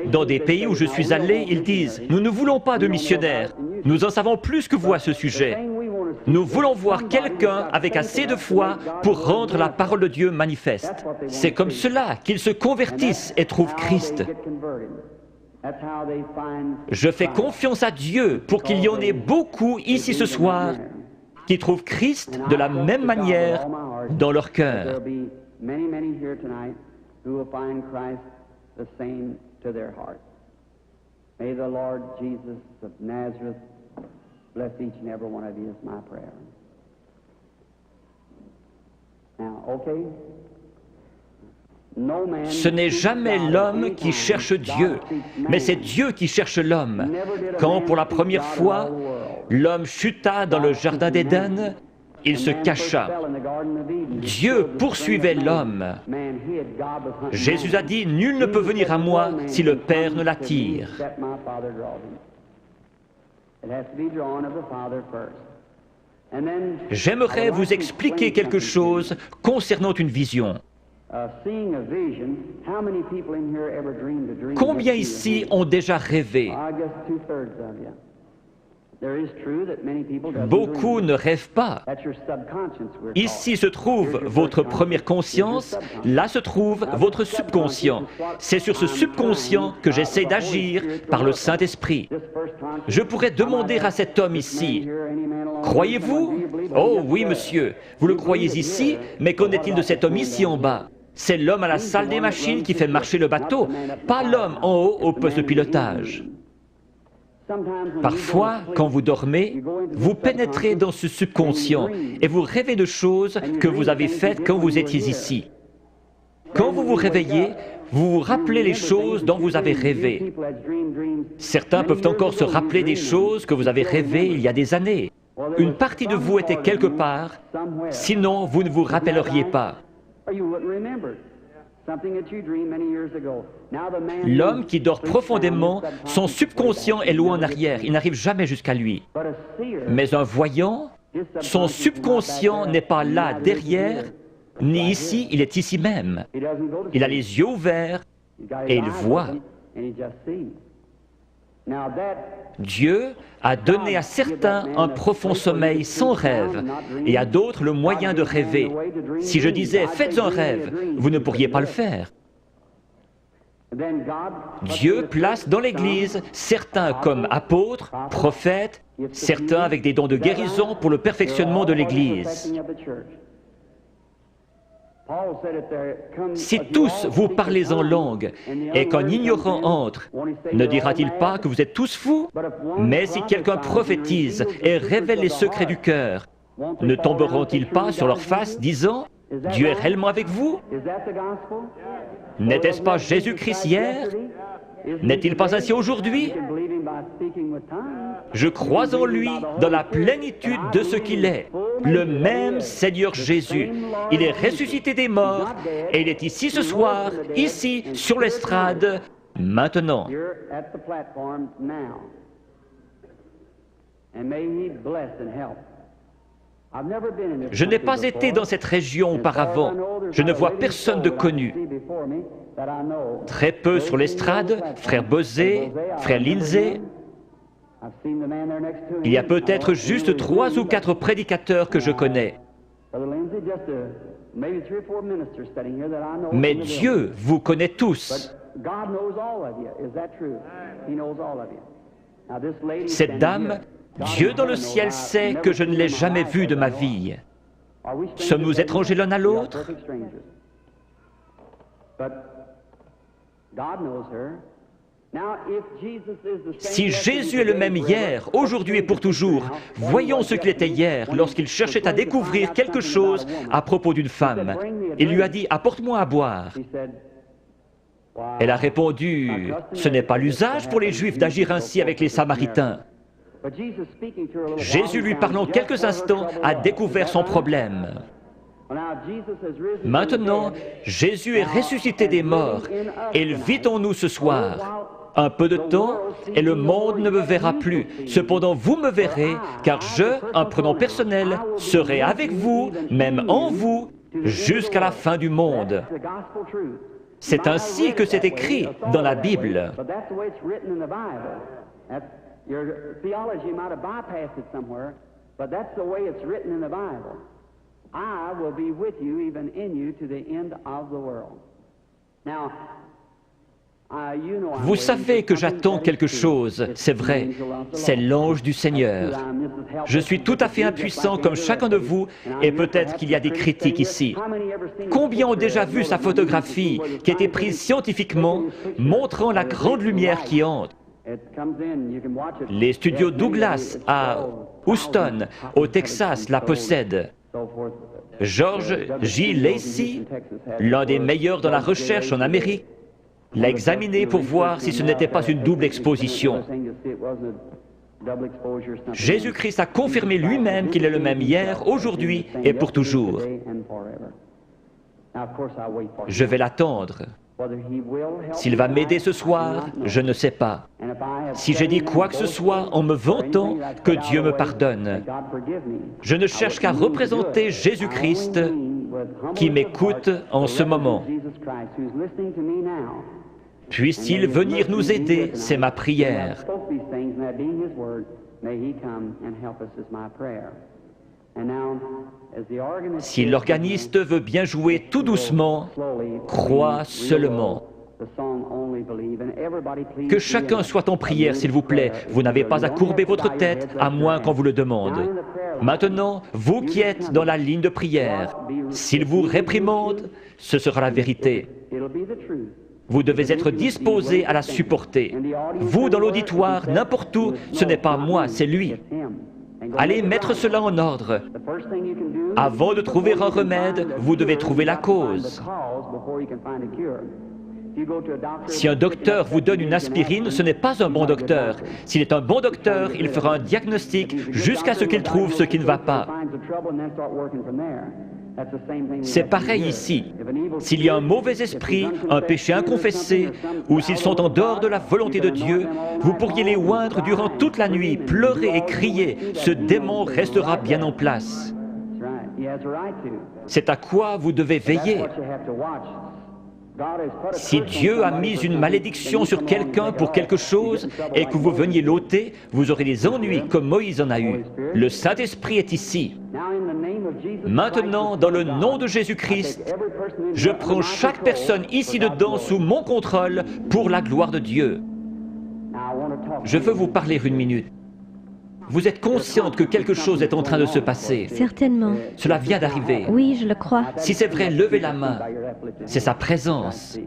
Dans des pays où je suis allé, ils disent « Nous ne voulons pas de missionnaires, nous en savons plus que vous à ce sujet. Nous voulons voir quelqu'un avec assez de foi pour rendre la parole de Dieu manifeste. » C'est comme cela qu'ils se convertissent et trouvent Christ. Je fais confiance à Dieu pour qu'il y en ait beaucoup ici ce soir qui trouvent Christ de la même manière dans leur cœur. May the Lord Jesus of Nazareth bless each and every one of you is my prayer. Now, okay? Ce n'est jamais l'homme qui cherche Dieu, mais c'est Dieu qui cherche l'homme. Quand pour la première fois, l'homme chuta dans le jardin d'Éden, il se cacha. Dieu poursuivait l'homme. Jésus a dit, « Nul ne peut venir à moi si le Père ne l'attire. » J'aimerais vous expliquer quelque chose concernant une vision. Combien ici ont déjà rêvé? Beaucoup ne rêvent pas. Ici se trouve votre première conscience, là se trouve votre subconscient. C'est sur ce subconscient que j'essaie d'agir par le Saint-Esprit. Je pourrais demander à cet homme ici, « Croyez-vous » ? « Oh oui, monsieur, vous le croyez ici, mais qu'en est-il de cet homme ici en bas ? C'est l'homme à la salle des machines qui fait marcher le bateau, pas l'homme en haut au poste de pilotage. » Parfois, quand vous dormez, vous pénétrez dans ce subconscient et vous rêvez de choses que vous avez faites quand vous étiez ici. Quand vous vous réveillez, vous vous rappelez les choses dont vous avez rêvé. Certains peuvent encore se rappeler des choses que vous avez rêvées il y a des années. Une partie de vous était quelque part, sinon vous ne vous rappelleriez pas. L'homme qui dort profondément, son subconscient est loin en arrière, il n'arrive jamais jusqu'à lui. Mais un voyant, son subconscient n'est pas là derrière, ni ici, il est ici même. Il a les yeux ouverts et il voit. Dieu a donné à certains un profond sommeil sans rêve et à d'autres le moyen de rêver. Si je disais « faites un rêve », vous ne pourriez pas le faire. Dieu place dans l'Église certains comme apôtres, prophètes, certains avec des dons de guérison pour le perfectionnement de l'Église. Si tous vous parlez en langue et qu'un ignorant entre, ne dira-t-il pas que vous êtes tous fous? Mais si quelqu'un prophétise et révèle les secrets du cœur, ne tomberont-ils pas sur leur face disant « Dieu est réellement avec vous » ? N'était-ce pas Jésus-Christ hier? N'est-il pas ainsi aujourd'hui? Je crois en lui dans la plénitude de ce qu'il est, le même Seigneur Jésus. Il est ressuscité des morts et il est ici ce soir, ici, sur l'estrade, maintenant. Je n'ai pas été dans cette région auparavant. Je ne vois personne de connu. Très peu sur l'estrade, frère Bosé, frère Lindsay. Il y a peut-être juste 3 ou 4 prédicateurs que je connais. Mais Dieu vous connaît tous. Cette dame, Dieu dans le ciel sait que je ne l'ai jamais vue de ma vie. Sommes-nous étrangers l'un à l'autre? Si Jésus est le même hier, aujourd'hui et pour toujours, voyons ce qu'il était hier lorsqu'il cherchait à découvrir quelque chose à propos d'une femme. Il lui a dit « Apporte-moi à boire ». Elle a répondu « Ce n'est pas l'usage pour les Juifs d'agir ainsi avec les Samaritains ». Jésus, lui parlant quelques instants, a découvert son problème. Maintenant, Jésus est ressuscité des morts et il vit en nous ce soir. Un peu de temps et le monde ne me verra plus. Cependant, vous me verrez, car je, un prénom personnel, serai avec vous, même en vous, jusqu'à la fin du monde. C'est ainsi que c'est écrit dans la Bible. Your theology might have bypassed it somewhere, but that's the way it's written in the Bible. I will be with you, even in you, to the end of the world. Now, vous savez que j'attends quelque chose, c'est vrai, c'est l'ange du Seigneur. Je suis tout à fait impuissant comme chacun de vous, et peut-être qu'il y a des critiques ici. Combien ont déjà vu sa photographie qui a été prise scientifiquement, montrant la grande lumière qui entre? Les studios Douglas à Houston, au Texas, la possèdent. George J. Lacey, l'un des meilleurs dans la recherche en Amérique, l'a examiné pour voir si ce n'était pas une double exposition. Jésus-Christ a confirmé lui-même qu'il est le même hier, aujourd'hui et pour toujours. Je vais l'attendre. S'il va m'aider ce soir, je ne sais pas. Si j'ai dit quoi que ce soit en me vantant, que Dieu me pardonne. Je ne cherche qu'à représenter Jésus-Christ qui m'écoute en ce moment. Puisse-t-il venir nous aider, c'est ma prière. Si l'organiste veut bien jouer tout doucement, crois seulement. Que chacun soit en prière, s'il vous plaît. Vous n'avez pas à courber votre tête, à moins qu'on vous le demande. Maintenant, vous qui êtes dans la ligne de prière, s'il vous réprimande, ce sera la vérité. Vous devez être disposé à la supporter. Vous, dans l'auditoire, n'importe où, ce n'est pas moi, c'est lui. Allez mettre cela en ordre. Avant de trouver un remède, vous devez trouver la cause. Si un docteur vous donne une aspirine, ce n'est pas un bon docteur. S'il est un bon docteur, il fera un diagnostic jusqu'à ce qu'il trouve ce qui ne va pas. C'est pareil ici. S'il y a un mauvais esprit, un péché inconfessé, ou s'ils sont en dehors de la volonté de Dieu, vous pourriez les oindre durant toute la nuit, pleurer et crier. Ce démon restera bien en place. C'est à quoi vous devez veiller. Si Dieu a mis une malédiction sur quelqu'un pour quelque chose et que vous veniez l'ôter, vous aurez des ennuis comme Moïse en a eu. Le Saint-Esprit est ici. Maintenant, dans le nom de Jésus-Christ, je prends chaque personne ici dedans sous mon contrôle pour la gloire de Dieu. Je veux vous parler une minute. Vous êtes consciente que quelque chose est en train de se passer? Certainement. Cela vient d'arriver. Oui, je le crois. Si c'est vrai, levez la main. C'est sa présence.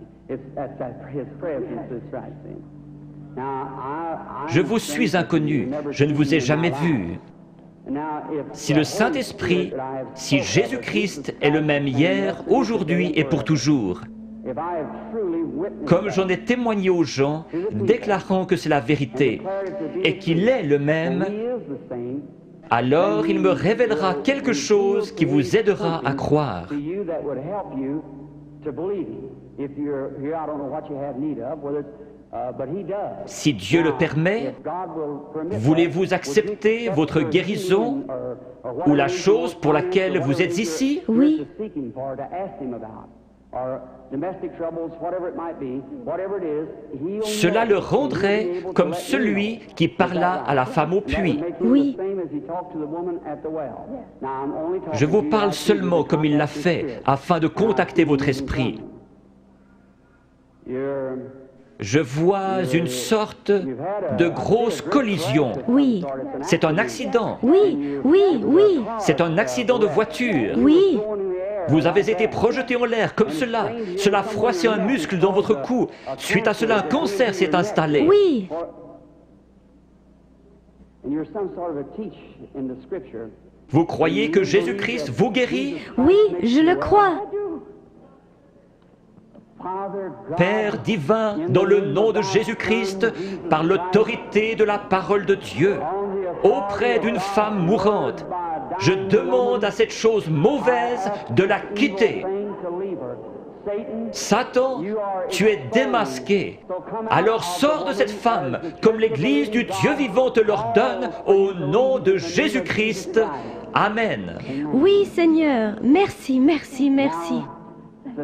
Je vous suis inconnu. Je ne vous ai jamais vu. Si le Saint-Esprit, si Jésus-Christ est le même hier, aujourd'hui et pour toujours, comme j'en ai témoigné aux gens, déclarant que c'est la vérité et qu'il est le même, alors il me révélera quelque chose qui vous aidera à croire. Si Dieu le permet, voulez-vous accepter votre guérison ou la chose pour laquelle vous êtes ici? Oui. Cela le rendrait comme celui qui parla à la femme au puits. Oui. Je vous parle seulement comme il l'a fait, afin de contacter votre esprit. Je vois une sorte de grosse collision. Oui. C'est un accident. Oui, oui, oui. C'est un accident de voiture. Oui. Vous avez été projeté en l'air comme cela. Cela froissait un muscle dans votre cou. Suite à cela, un cancer s'est installé. Oui. Vous croyez que Jésus-Christ vous guérit? Oui, je le crois. Père divin, dans le nom de Jésus-Christ, par l'autorité de la parole de Dieu, auprès d'une femme mourante, je demande à cette chose mauvaise de la quitter. Satan, tu es démasqué. Alors sors de cette femme, comme l'Église du Dieu vivant te l'ordonne, au nom de Jésus-Christ. Amen. Oui, Seigneur. Merci, merci, merci.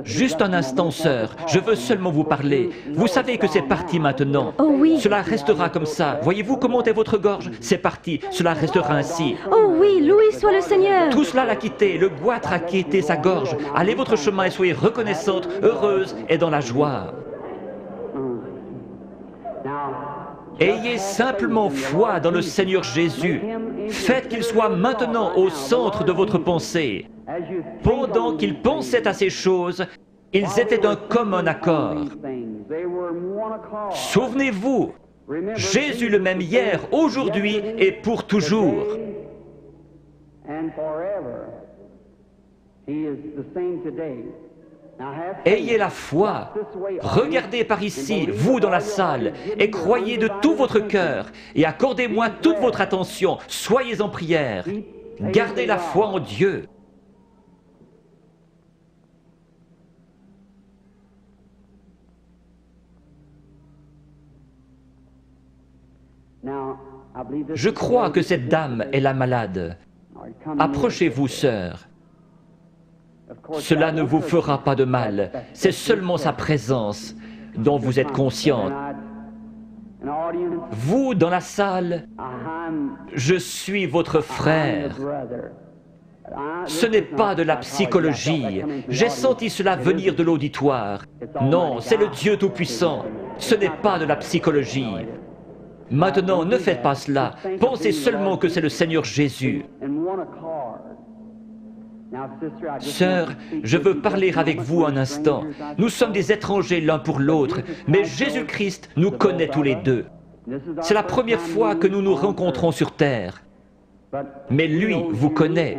Juste un instant, sœur, je veux seulement vous parler. Vous savez que c'est parti maintenant. Oh oui. Cela restera comme ça. Voyez-vous comment est votre gorge? C'est parti, cela restera ainsi. Oh oui, loué soit le Seigneur. Tout cela l'a quitté, le goitre a quitté sa gorge. Allez votre chemin et soyez reconnaissante, heureuse et dans la joie. Ayez simplement foi dans le Seigneur Jésus. Faites qu'il soit maintenant au centre de votre pensée. Pendant qu'ils pensaient à ces choses, ils étaient d'un commun accord. Souvenez-vous, Jésus le même hier, aujourd'hui et pour toujours. Ayez la foi. Regardez par ici, vous dans la salle, et croyez de tout votre cœur, et accordez-moi toute votre attention. Soyez en prière. Gardez la foi en Dieu. Je crois que cette dame est la malade. Approchez-vous, sœur. Cela ne vous fera pas de mal. C'est seulement sa présence dont vous êtes consciente. Vous, dans la salle, je suis votre frère. Ce n'est pas de la psychologie. J'ai senti cela venir de l'auditoire. Non, c'est le Dieu Tout-Puissant. Ce n'est pas de la psychologie. Maintenant, ne faites pas cela. Pensez seulement que c'est le Seigneur Jésus. Sœur, je veux parler avec vous un instant. Nous sommes des étrangers l'un pour l'autre, mais Jésus-Christ nous connaît tous les deux. C'est la première fois que nous nous rencontrons sur terre. Mais lui vous connaît.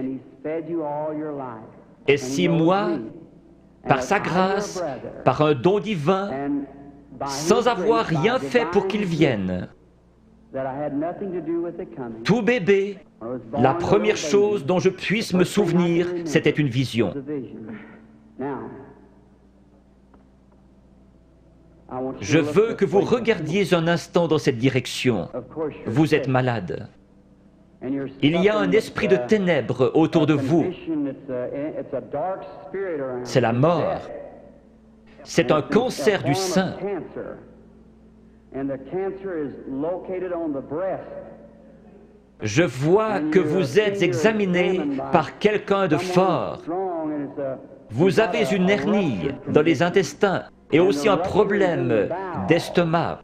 Et si moi, par sa grâce, par un don divin, sans avoir rien fait pour qu'il vienne, tout bébé, la première chose dont je puisse me souvenir, c'était une vision. Je veux que vous regardiez un instant dans cette direction. Vous êtes malade. Il y a un esprit de ténèbres autour de vous. C'est la mort. C'est un cancer du sein. Je vois que vous êtes examiné par quelqu'un de fort. Vous avez une hernie dans les intestins et aussi un problème d'estomac.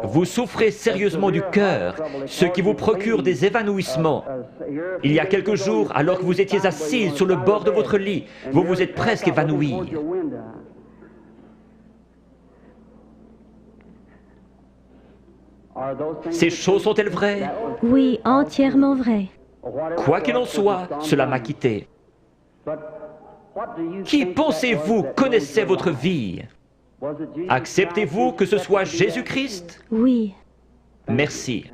Vous souffrez sérieusement du cœur, ce qui vous procure des évanouissements. Il y a quelques jours, alors que vous étiez assise sur le bord de votre lit, vous vous êtes presque évanoui. Ces choses sont-elles vraies? Oui, entièrement vrai. Quoi qu'il en soit, cela m'a quitté. Qui pensez-vous connaissait votre vie? Acceptez-vous que ce soit Jésus-Christ? Oui, Merci.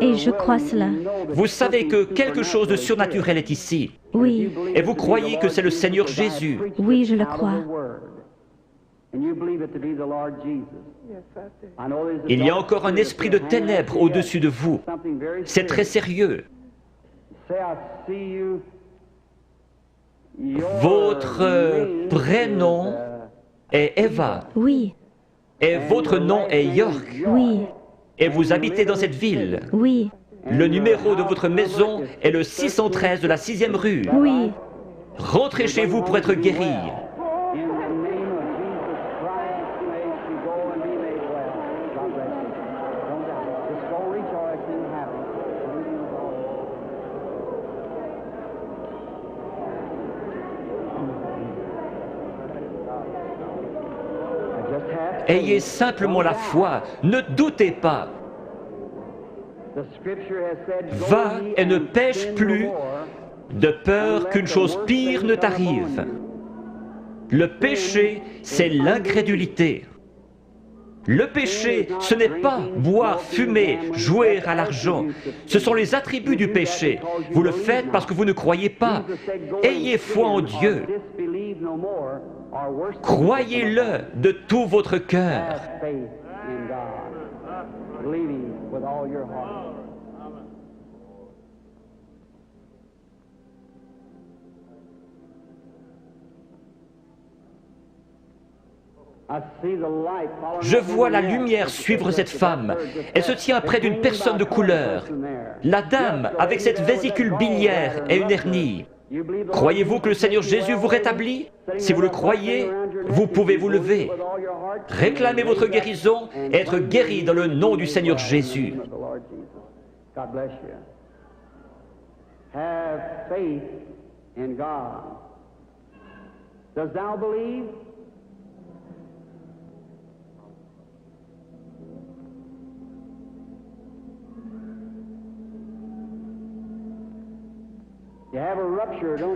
et je crois cela. Vous savez que quelque chose de surnaturel est ici. Oui, Et vous croyez que c'est le Seigneur Jésus. oui, je le crois. Il y a encore un esprit de ténèbres au-dessus de vous. C'est très sérieux. Votre prénom est Eva. Oui, Et votre nom est York. oui, Et vous habitez dans cette ville. oui, Le numéro de votre maison est le 613 de la 6e rue. oui. Rentrez chez vous pour être guéri. Ayez simplement la foi, ne doutez pas. Va et ne pêche plus, de peur qu'une chose pire ne t'arrive. Le péché, c'est l'incrédulité. Le péché, ce n'est pas boire, fumer, jouer à l'argent. Ce sont les attributs du péché. Vous le faites parce que vous ne croyez pas. Ayez foi en Dieu. Croyez-le de tout votre cœur. Je vois la lumière suivre cette femme. Elle se tient près d'une personne de couleur. La dame, avec cette vésicule biliaire et une hernie. Croyez-vous que le Seigneur Jésus vous rétablit? Si vous le croyez, vous pouvez vous lever. Réclamez votre guérison et être guéri dans le nom du Seigneur Jésus. Have faith in God. Does thou believe?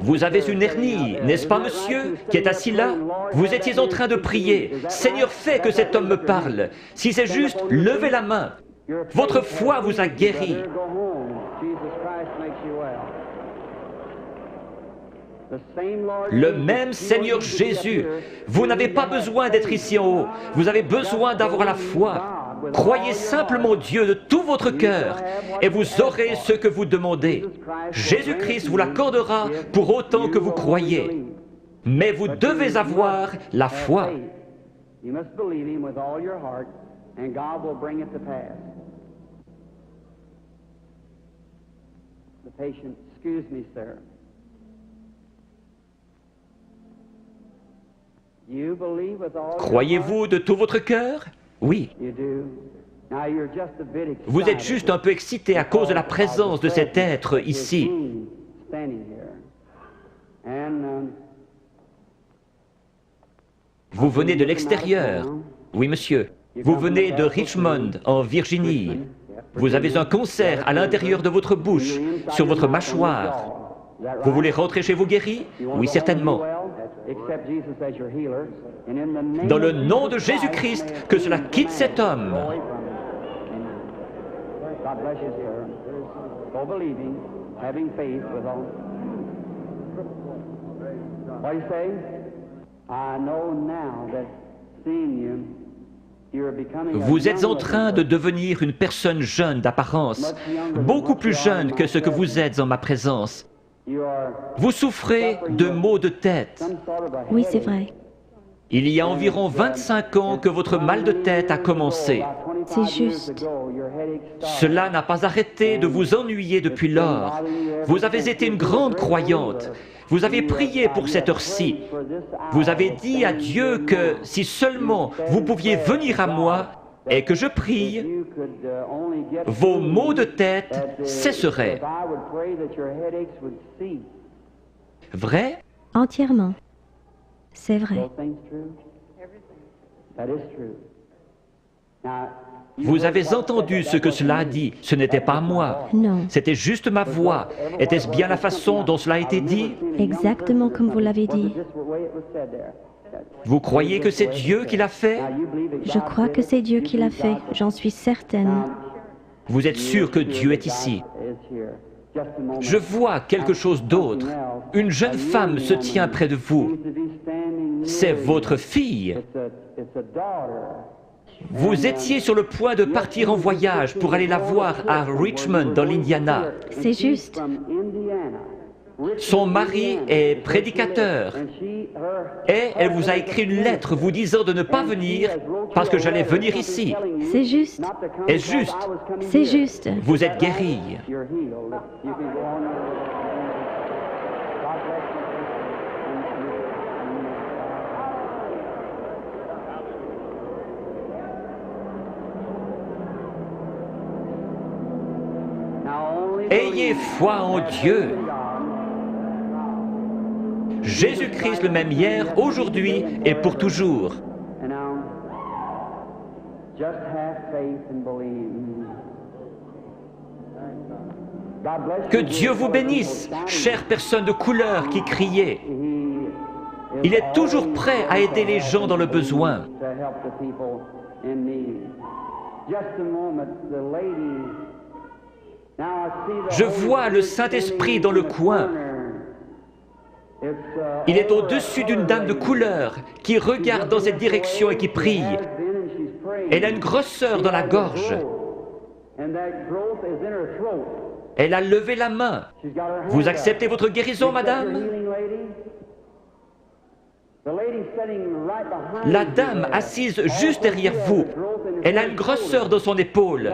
Vous avez une hernie, n'est-ce pas, monsieur, qui est assis là? Vous étiez en train de prier. Seigneur, fais que cet homme me parle. Si c'est juste, levez la main. Votre foi vous a guéri. Le même Seigneur Jésus. Vous n'avez pas besoin d'être ici en haut. Vous avez besoin d'avoir la foi. Croyez simplement Dieu de tout votre cœur et vous aurez ce que vous demandez. Jésus-Christ vous l'accordera pour autant que vous croyez. Mais vous devez avoir la foi. You must believe him with all your heart, and God will bring it to pass. The patient, excuse me, sir. You believe with all your Croyez-vous de tout votre cœur? Oui. heart? You do. Now you're just a bit excited. Vous êtes juste un peu excité à cause de la présence de cet être ici. Standing here. And Vous venez de l'extérieur. Oui, monsieur. Vous venez de Richmond, en Virginie. Vous avez un concert à l'intérieur de votre bouche, sur votre mâchoire. Vous voulez rentrer chez vous guéri? Oui, certainement. Dans le nom de Jésus-Christ, que cela quitte cet homme. God bless you, sir. Go believing, having faith with all. What do you say? I know now that seeing you, you're becoming a Vous êtes en young train de devenir une personne jeune d'apparence, beaucoup plus jeune que ce que vous êtes en ma présence. You are Vous souffrez de maux de tête. some sort of a Oui, c'est headache. vrai. Il y a environ 25 ans que votre mal de tête a commencé. About 25 C'est years juste. ago, your headache started. Cela n'a pas arrêté de vous ennuyer depuis lors. Vous avez été une grande croyante. Vous avez prié pour cette heure-ci. Vous avez dit à Dieu que si seulement vous pouviez venir à moi et que je prie, You could only get vos through maux de that, tête cesseraient. if I would pray that your headaches would cease. Vrai? Entièrement. C'est vrai. Those things true? That is true. Now, you Vous heard avez what entendu said, ce that que wasn't cela a me. dit. Ce n'était pas moi. Non. C'était juste ma voix. Était-ce bien la façon dont cela a été dit? Exactement comme vous l'avez dit. Vous croyez que c'est Dieu qui l'a fait? Je crois que c'est Dieu qui l'a fait. J'en suis certaine. Vous êtes sûr que Dieu est ici? Je vois quelque chose d'autre. Une jeune femme se tient près de vous. C'est votre fille. Vous étiez sur le point de partir en voyage pour aller la voir à Richmond, dans l'Indiana. C'est juste. Son mari est prédicateur et elle vous a écrit une lettre vous disant de ne pas venir parce que j'allais venir ici. C'est juste. Est-ce juste? C'est juste. Vous êtes guéri. Ayez foi en Dieu. Jésus-Christ le même hier, aujourd'hui et pour toujours. Que Dieu vous bénisse, chère personne de couleur qui criait. Il est toujours prêt à aider les gens dans le besoin. Je vois le Saint-Esprit dans le coin. Il est au-dessus d'une dame de couleur qui regarde dans cette direction et qui prie. Elle a une grosseur dans la gorge. Elle a levé la main. Vous acceptez votre guérison, madame? La dame assise juste derrière vous, elle a une grosseur dans son épaule.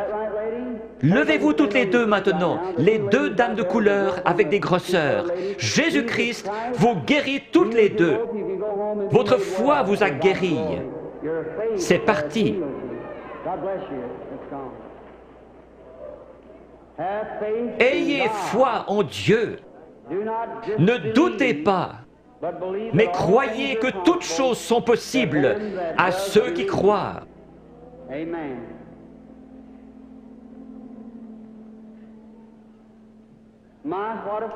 Levez-vous toutes les deux maintenant, les deux dames de couleur avec des grosseurs. Jésus-Christ vous guérit toutes les deux. Votre foi vous a guéri. C'est parti. Ayez foi en Dieu. Ne doutez pas, mais croyez que toutes choses sont possibles à ceux qui croient.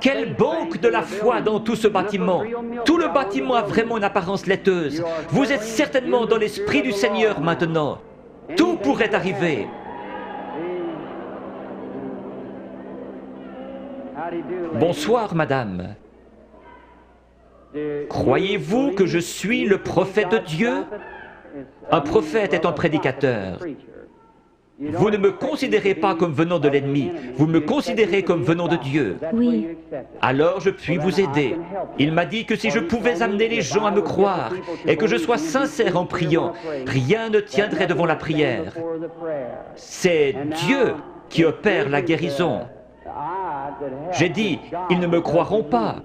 Quelle banque de la foi dans tout ce bâtiment! Tout le bâtiment a vraiment une apparence laiteuse. Vous êtes certainement dans l'Esprit du Seigneur maintenant. Tout pourrait arriver. Bonsoir, madame. Croyez-vous que je suis le prophète de Dieu? Un prophète est un prédicateur. Vous ne me considérez pas comme venant de l'ennemi, vous me considérez comme venant de Dieu. Oui. Alors je puis vous aider. Il m'a dit que si je pouvais amener les gens à me croire et que je sois sincère en priant, rien ne tiendrait devant la prière. C'est Dieu qui opère la guérison. J'ai dit, ils ne me croiront pas.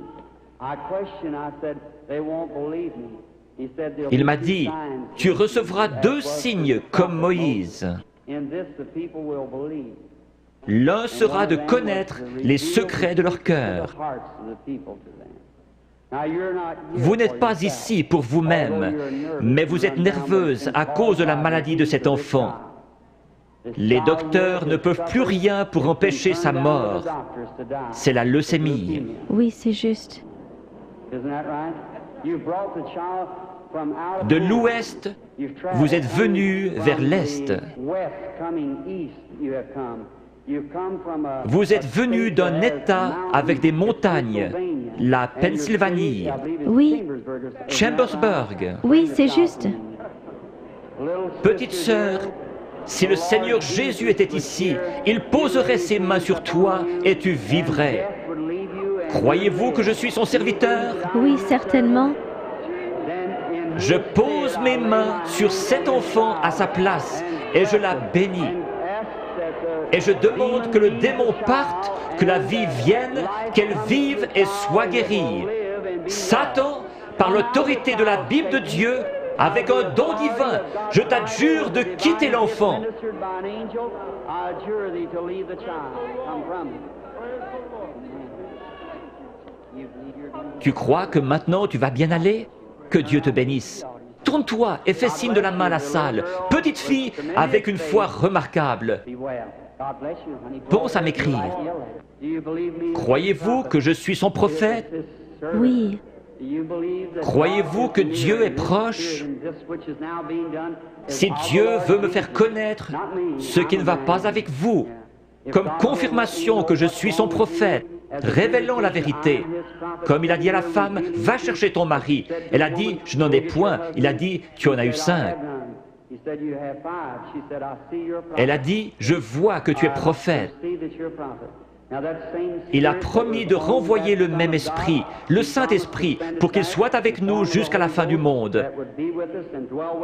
Il m'a dit, tu recevras 2 signes comme Moïse. L'un sera de connaître les secrets de leur cœur. Vous n'êtes pas ici pour vous-même, mais vous êtes nerveuse à cause de la maladie de cet enfant. Les docteurs ne peuvent plus rien pour empêcher sa mort. C'est la leucémie. Oui, c'est juste. De l'ouest, vous êtes venu vers l'est. Vous êtes venu d'un État avec des montagnes, la Pennsylvanie, Oui. Chambersburg. Oui, c'est juste. Petite sœur, si le Seigneur Jésus était ici, il poserait ses mains sur toi et tu vivrais. Croyez-vous que je suis son serviteur? Oui, certainement. Je pose mes mains sur cet enfant à sa place et je la bénis. Et je demande que le démon parte, que la vie vienne, qu'elle vive et soit guérie. Satan, par l'autorité de la Bible de Dieu, avec un don divin, je t'adjure de quitter l'enfant. Tu crois que maintenant tu vas bien aller? Que Dieu te bénisse. Tourne-toi et fais signe de la main à la salle. Petite fille avec une foi remarquable. Pense à m'écrire. Croyez-vous que je suis son prophète? Oui. Croyez-vous que Dieu est proche? Si Dieu veut me faire connaître ce qui ne va pas avec vous, comme confirmation que je suis son prophète, révélant la vérité, comme il a dit à la femme, va chercher ton mari. Elle a dit, je n'en ai point. Il a dit, tu en as eu 5. Elle a dit, je vois que tu es prophète. Il a promis de renvoyer le même esprit, le Saint-Esprit, pour qu'il soit avec nous jusqu'à la fin du monde.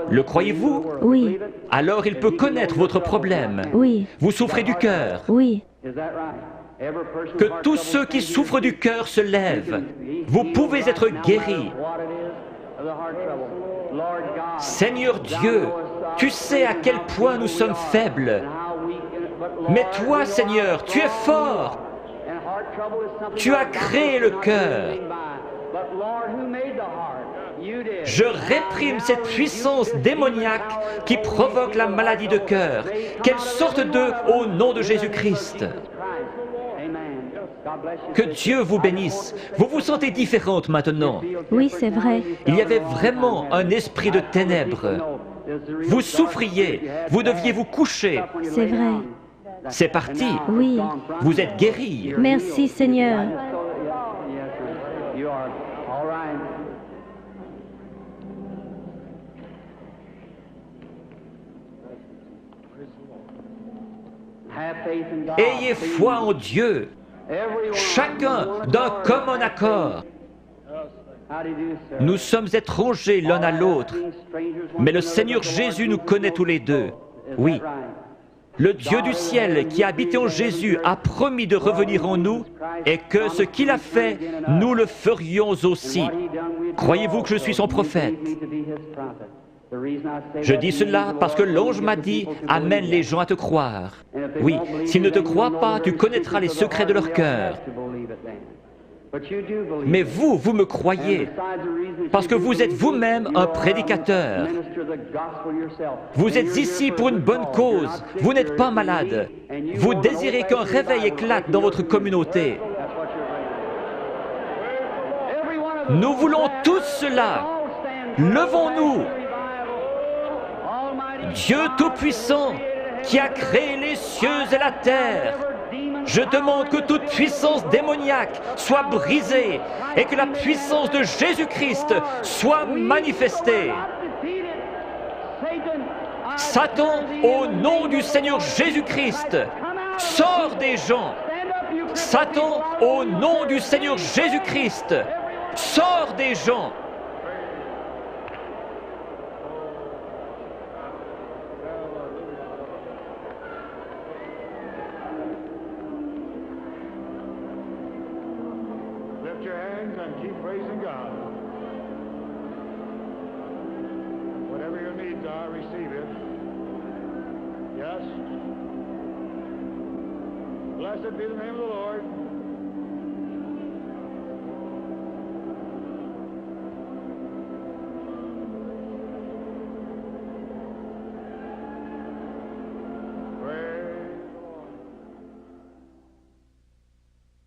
Le croyez-vous? Oui. Alors il peut connaître votre problème. Oui. Vous souffrez du cœur. Oui. Que tous ceux qui souffrent du cœur se lèvent. Vous pouvez être guéris. Seigneur Dieu, tu sais à quel point nous sommes faibles. Mais toi, Seigneur, tu es fort. Tu as créé le cœur. Je réprime cette puissance démoniaque qui provoque la maladie de cœur. Qu'elle sorte d'eux au nom de Jésus-Christ. Que Dieu vous bénisse. Vous vous sentez différente maintenant. Oui, c'est vrai. Il y avait vraiment un esprit de ténèbres. Vous souffriez. Vous deviez vous coucher. C'est vrai. C'est parti. Oui. Vous êtes guéri. Merci, Seigneur. Ayez foi en Dieu, chacun d'un commun accord. Nous sommes étrangers l'un à l'autre, mais le Seigneur Jésus nous connaît tous les deux. Oui. Le Dieu du ciel qui a habité en Jésus a promis de revenir en nous et que ce qu'il a fait, nous le ferions aussi. Croyez-vous que je suis son prophète? Je dis cela parce que l'ange m'a dit « Amène les gens à te croire ». Oui, s'ils ne te croient pas, tu connaîtras les secrets de leur cœur. Mais vous, vous me croyez, parce que vous êtes vous-même un prédicateur. Vous êtes ici pour une bonne cause, vous n'êtes pas malade. Vous désirez qu'un réveil éclate dans votre communauté. Nous voulons tous cela. Levons-nous. Dieu Tout-Puissant, qui a créé les cieux et la terre, je demande que toute puissance démoniaque soit brisée et que la puissance de Jésus-Christ soit manifestée. Satan, au nom du Seigneur Jésus-Christ, sors des gens. Satan, au nom du Seigneur Jésus-Christ, sors des gens. Lift your hands and keep praising God. Whatever your needs are, receive it. Yes. Blessed be the name of the Lord.